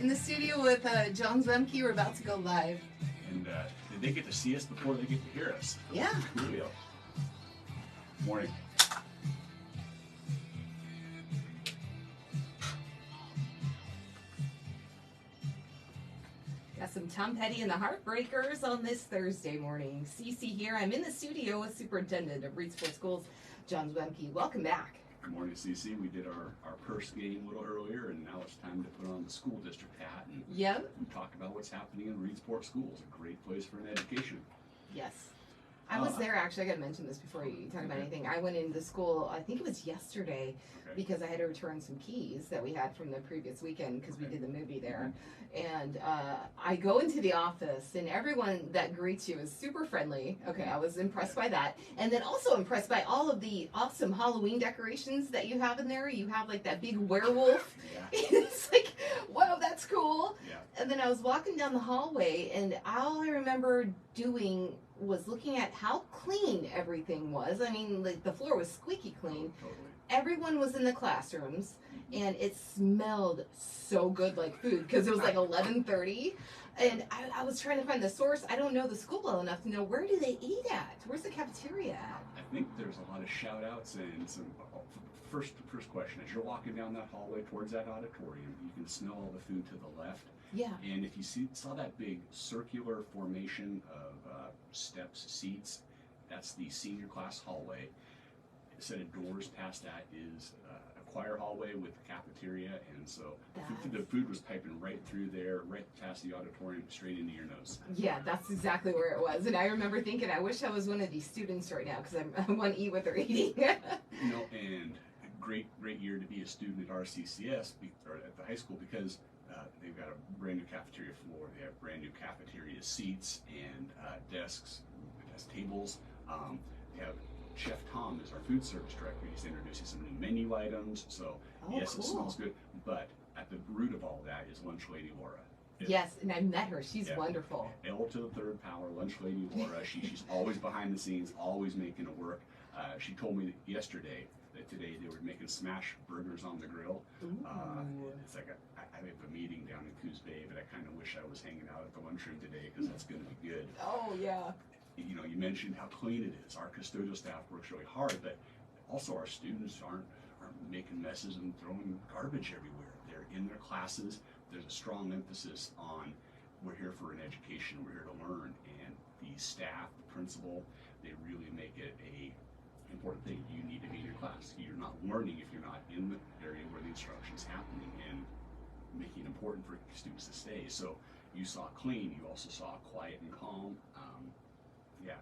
in the studio with John Zemke. We're about to go live. And they get to see us before they get to hear us. Yeah. Julio. Morning. Got some Tom Petty and the Heartbreakers on this Thursday morning. Cece here. I'm in the studio with Superintendent of Reedsport Schools, John Zemke. Welcome back. Good morning, Cece. We did our purse game a little earlier, and now it's time to put on the school district hat and talk about what's happening in Reedsport schools. A great place for an education. Yes. I was there, actually. I got to mention this before you talk about anything. I went into school, I think it was yesterday, because I had to return some keys that we had from the previous weekend because we did the movie there. And I go into the office, and everyone that greets you is super friendly. Okay, I was impressed by that. And then also impressed by all of the awesome Halloween decorations that you have in there. You have like that big werewolf. It's like, wow, that's cool. And then I was walking down the hallway, and all I remember doing was looking at how clean everything was. I mean, like, the floor was squeaky clean. Everyone was in the classrooms, and it smelled so good like food because it was like 11:30. And I was trying to find the source. I don't know the school well enough to know, where do they eat at? Where's the cafeteria at? I think there's a lot of shout outs and some first question. As you're walking down that hallway towards that auditorium, you can smell all the food to the left. Yeah. And if you saw that big circular formation of steps, seats, that's the senior class hallway. A set of doors past that is a choir hallway with a cafeteria, and so the food was piping right through there, right past the auditorium, straight into your nose. Yeah, that's exactly where it was. And I remember thinking, I wish I was one of these students right now because I want to eat what they're eating. And great year to be a student at RCCS, or at the high school, because they've got a brand new cafeteria floor. They have brand new cafeteria seats and desks, tables. They have Chef Tom is our food service director. He's introducing some new menu items. So yes, cool. It smells good. But at the root of all that is Lunch Lady Laura. Yes, and I met her. She's wonderful. L to the third power, Lunch Lady Laura. She's always behind the scenes, always making it work. She told me yesterday that today they were making smash burgers on the grill. It's like I have a meeting down in Coos Bay, but I kind of wish I was hanging out at the lunchroom today because that's going to be good. Oh, yeah. You know, you mentioned how clean it is. Our custodial staff works really hard, but also our students aren't making messes and throwing garbage everywhere. They're in their classes. There's a strong emphasis on we're here for an education, we're here to learn, and the staff, the principal, they really make it a important thing. You need to be in your class. You're not learning if you're not in the area where the instruction's happening, and making it important for students to stay. So you saw clean, you also saw quiet and calm.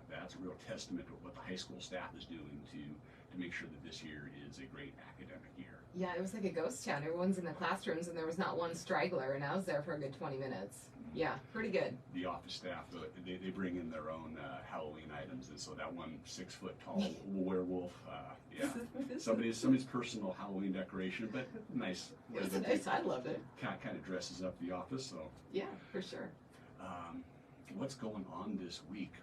That's a real testament to what the high school staff is doing to make sure that this year is a great academic year. Yeah, it was like a ghost town. Everyone's in the classrooms, and there was not one straggler, and I was there for a good 20 minutes. Yeah, pretty good. The office staff, they bring in their own Halloween items, and so that one 6 foot tall werewolf, somebody's personal Halloween decoration, but nice. It was nice. I loved it. Kind of dresses up the office. So yeah, for sure. What's going on this week?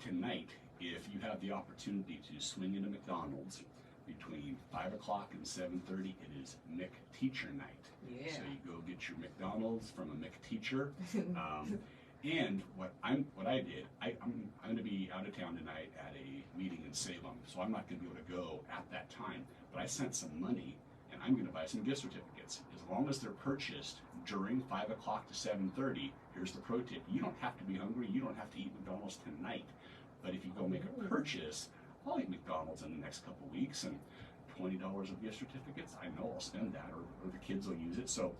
Tonight, if you have the opportunity to swing into McDonald's between 5 o'clock and 7:30, it is McTeacher night. Yeah. So you go get your McDonald's from a McTeacher. And what I did, I'm going to be out of town tonight at a meeting in Salem, so I'm not going to be able to go at that time. But I sent some money, and I'm going to buy some gift certificates. As long as they're purchased during 5 o'clock to 7:30, here's the pro tip. You don't have to be hungry. You don't have to eat McDonald's tonight. But if you go make a purchase, I'll eat McDonald's in the next couple weeks, and $20 of gift certificates, I know I'll spend that, or the kids will use it. So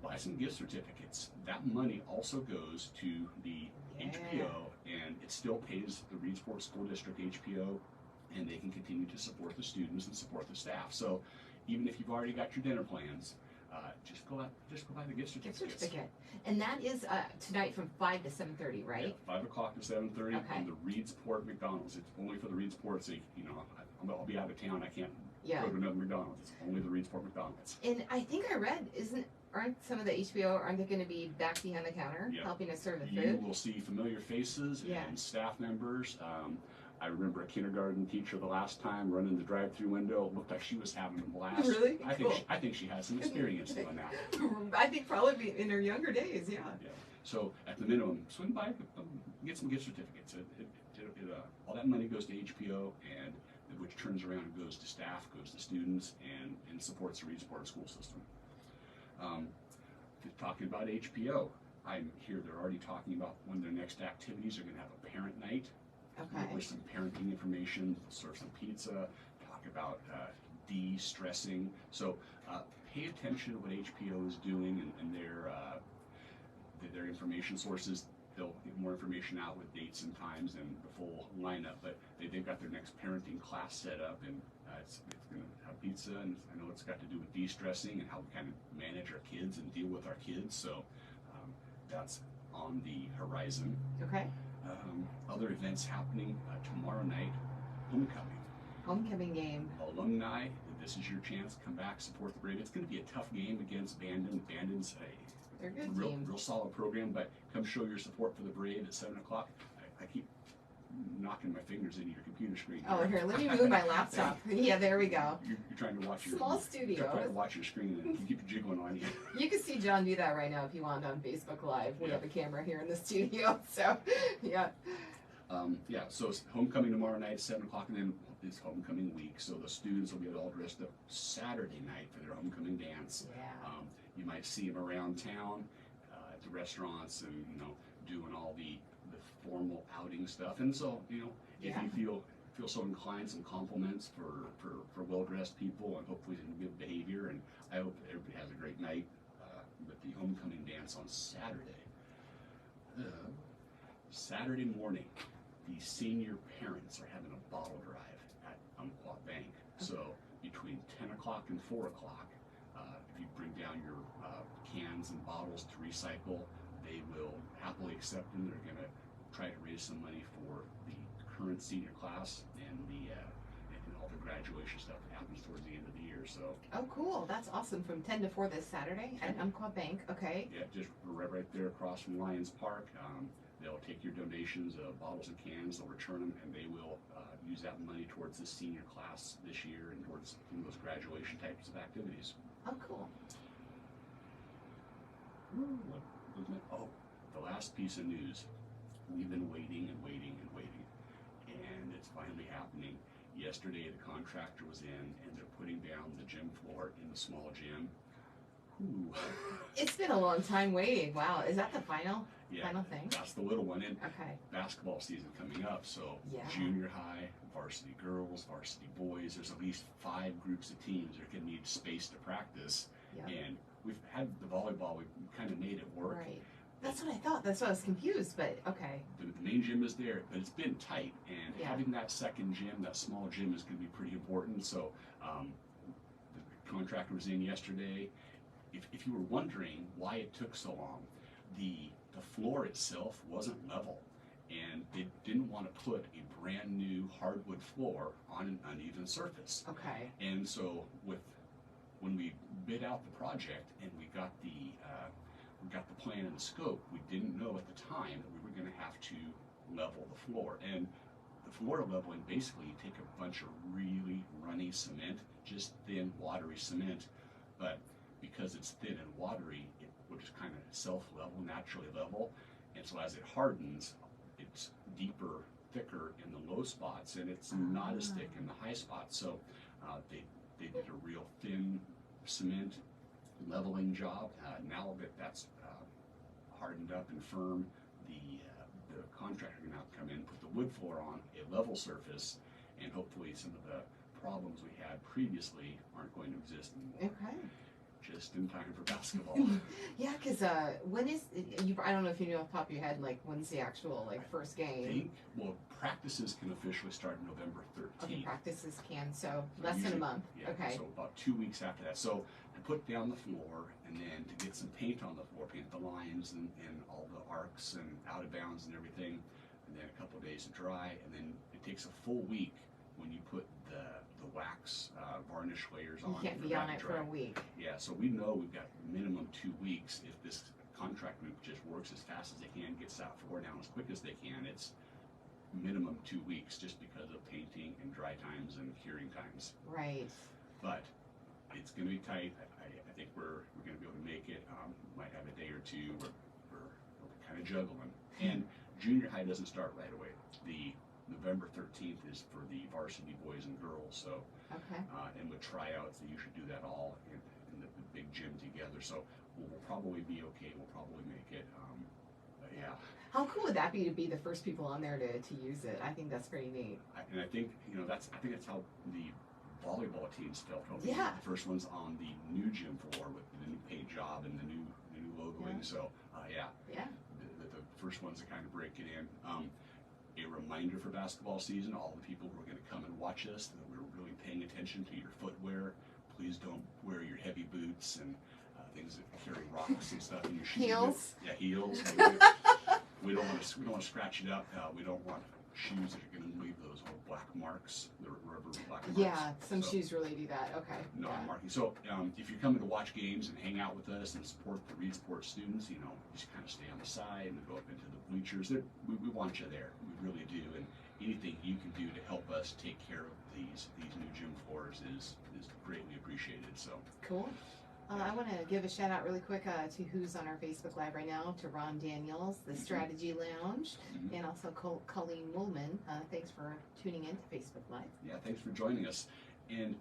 buy some gift certificates. That money also goes to the HPO, and it still pays the Reedsport School District HPO, and they can continue to support the students and support the staff. So even if you've already got your dinner plans, just go buy the gift certificate. And that is tonight from 5 to 7:30, right? Yeah, 5 o'clock to 7:30 from the Reedsport McDonald's. It's only for the Reedsport, so I'll be out of town. I can't go to another McDonald's. It's only the Reedsport McDonald's. And I think I read, aren't some of the HBO, aren't they going to be back behind the counter helping us serve the food? You will see familiar faces and staff members. I remember a kindergarten teacher the last time running the drive-through window. Looked like she was having a blast. Really? I Cool. think she has some experience doing that. I think probably in her younger days, yeah. Yeah. So at the minimum, swing by, get some gift certificates. All that money goes to HPO, and which turns around and goes to staff, goes to students, and supports the Reedsport school system. Talking about HPO, I'm here. They're already talking about when their next activities are going to have a parent night. Okay. With some parenting information, serve some pizza, talk about de-stressing. So pay attention to what HPO is doing and their information sources. They'll give more information out with dates and times and the full lineup, but they've got their next parenting class set up, and it's going to have pizza, and I know it's got to do with de-stressing and how we kind of manage our kids and deal with our kids, so that's on the horizon. Okay. Other events happening tomorrow night, homecoming. Homecoming game. Alumni, this is your chance. Come back, support the Brave. It's going to be a tough game against Bandon. Bandon's They're a good real team. solid program, but come show your support for the Brave at 7 o'clock. I keep knocking my fingers into your computer screen. Oh, here, let me move my laptop. Yeah, there we go. You're trying to watch your Small studio. Trying to watch your screen and you keep jiggling on you. You can see John do that right now if you want on Facebook Live. We Yeah. have a camera here in the studio, so yeah. So it's homecoming tomorrow night, 7 o'clock, and then it's homecoming week. So the students will get all dressed up Saturday night for their homecoming dance. Yeah. You might see them around town at the restaurants and doing all the formal outing stuff. And so if you feel so inclined, some compliments for well dressed people and hopefully some good behavior. And I hope everybody has a great night with the homecoming dance on Saturday. Saturday morning, the senior parents are having a bottle drive at Umpqua Bank. So between 10 o'clock and 4 o'clock, if you bring down your cans and bottles to recycle, they will happily accept them. They're going to try to raise some money for the current senior class and all the graduation stuff that happens towards the end of the year. So. Oh, cool. That's awesome. From 10 to 4 this Saturday at Umpqua Bank. Okay. Yeah, just right there across from Lions Park. They'll take your donations, bottles and cans, they'll return them, and they will use that money towards the senior class this year and towards some of those graduation types of activities. Oh, cool. The last piece of news. We've been waiting and waiting and waiting, and it's finally happening. Yesterday, the contractor was in, and they're putting down the gym floor in the small gym. Ooh. It's been a long time waiting. Wow. Is that the final thing? That's the little one. And Okay. basketball season coming up, so Yeah. junior high, varsity girls, varsity boys, there's at least 5 groups of teams that are going to need space to practice. Yeah. And we've had the volleyball, we've kind of made it work. Right. That's what I thought. That's why I was confused, but okay. The main gym is there, but it's been tight, and Yeah. having that second gym, that small gym, is going to be pretty important. So the contractor was in yesterday. If you were wondering why it took so long, the floor itself wasn't level, and they didn't want to put a brand new hardwood floor on an uneven surface. Okay. And so when we bid out the project and we got the plan and the scope, we didn't know at the time that we were going to have to level the floor. And the floor leveling, basically you take a bunch of really runny cement, just thin watery cement, but because it's thin and watery, it will just kind of self-level, naturally level. And so as it hardens, it's deeper, thicker in the low spots, and it's not as thick in the high spots. So they did a real thin cement leveling job. Now that that's hardened up and firm, the contractor can now come in, put the wood floor on a level surface, and hopefully some of the problems we had previously aren't going to exist anymore. Okay. Just in time for basketball. Yeah, because when is you? I don't know if you know off the top of your head, like when's the actual first game? Practices can officially start November 13th. Okay, practices can, so less than a Usually, month. Yeah, Okay. so about 2 weeks after that. So to put down the floor and then to get some paint on the floor, paint the lines and all the arcs and out of bounds and everything, and then a couple of days to dry, and then it takes a full week when you put the wax varnish layers on. You can't be on it for a week. Yeah, so we know we've got minimum 2 weeks. If this contract group just works as fast as they can, gets that floor down as quick as they can, it's minimum 2 weeks just because of painting and dry times and curing times. Right. But it's going to be tight. I think we're going to be able to make it. Might have a day or two where we're kind of juggling. And junior high doesn't start right away. The November 13th is for the varsity boys and girls. So, Okay. And with tryouts, they usually do that all in the big gym together. So we'll probably be okay. We'll probably make it. But yeah. How cool would that be to be the first people on there to use it? I think that's pretty neat. And I think I think that's how the volleyball teams felt. Yeah. The first one's on the new gym floor with the new paint job and the new logoing. Yeah. So yeah. Yeah. The first ones to kind of break it in. A reminder for basketball season, all the people who are going to come and watch us, that we're really paying attention to your footwear. Please don't wear your heavy boots and things that carry rocks and stuff in your shoes. Heels. Yeah, heels. We don't want to scratch it up. We don't want shoes that are going to leave those little black marks, the rubber black marks. Yeah, some shoes really do that. Okay. Non-marking. So if you're coming to watch games and hang out with us and support the Reed Sports students, just kind of stay on the side and go up into the bleachers. We want you there. We really do. And anything you can do to help us take care of these new gym floors is greatly appreciated. So Cool. I want to give a shout out really quick to who's on our Facebook Live right now, to Ron Daniels, the Strategy Lounge, and also Colleen Woolman. Thanks for tuning in to Facebook Live. Yeah, thanks for joining us. And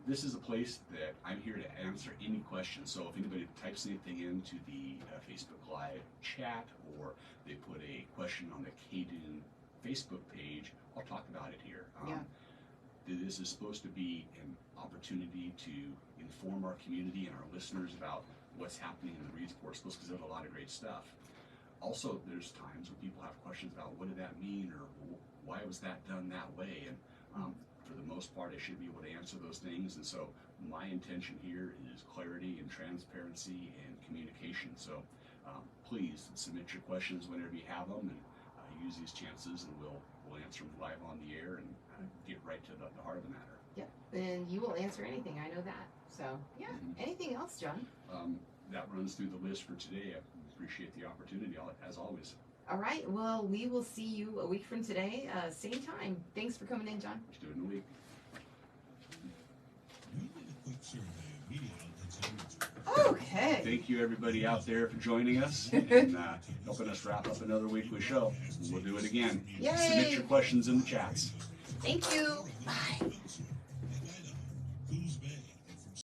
this is a place that I'm here to answer any questions. So if anybody types anything into the Facebook Live chat, or they put a question on the KDUN Facebook page, I'll talk about it here. This is supposed to be an opportunity to inform our community and our listeners about what's happening in the Reed Sports Schools, because there's a lot of great stuff. Also, there's times when people have questions about what did that mean, or why was that done that way, and for the most part, I should be able to answer those things. And so my intention here is clarity and transparency and communication. So please submit your questions whenever you have them, and use these chances, and we'll answer them live on the air and get right to the heart of the matter. Yeah, and you will answer anything. I know that. So yeah. Anything else, John? That runs through the list for today. I appreciate the opportunity, as always. All right. Well, we will see you a week from today, same time. Thanks for coming in, John. Let's do it in a week. Okay. Thank you, everybody out there, for joining us and helping us wrap up another weekly show. We'll do it again. Yay. Submit your questions in the chats. Thank you. Bye.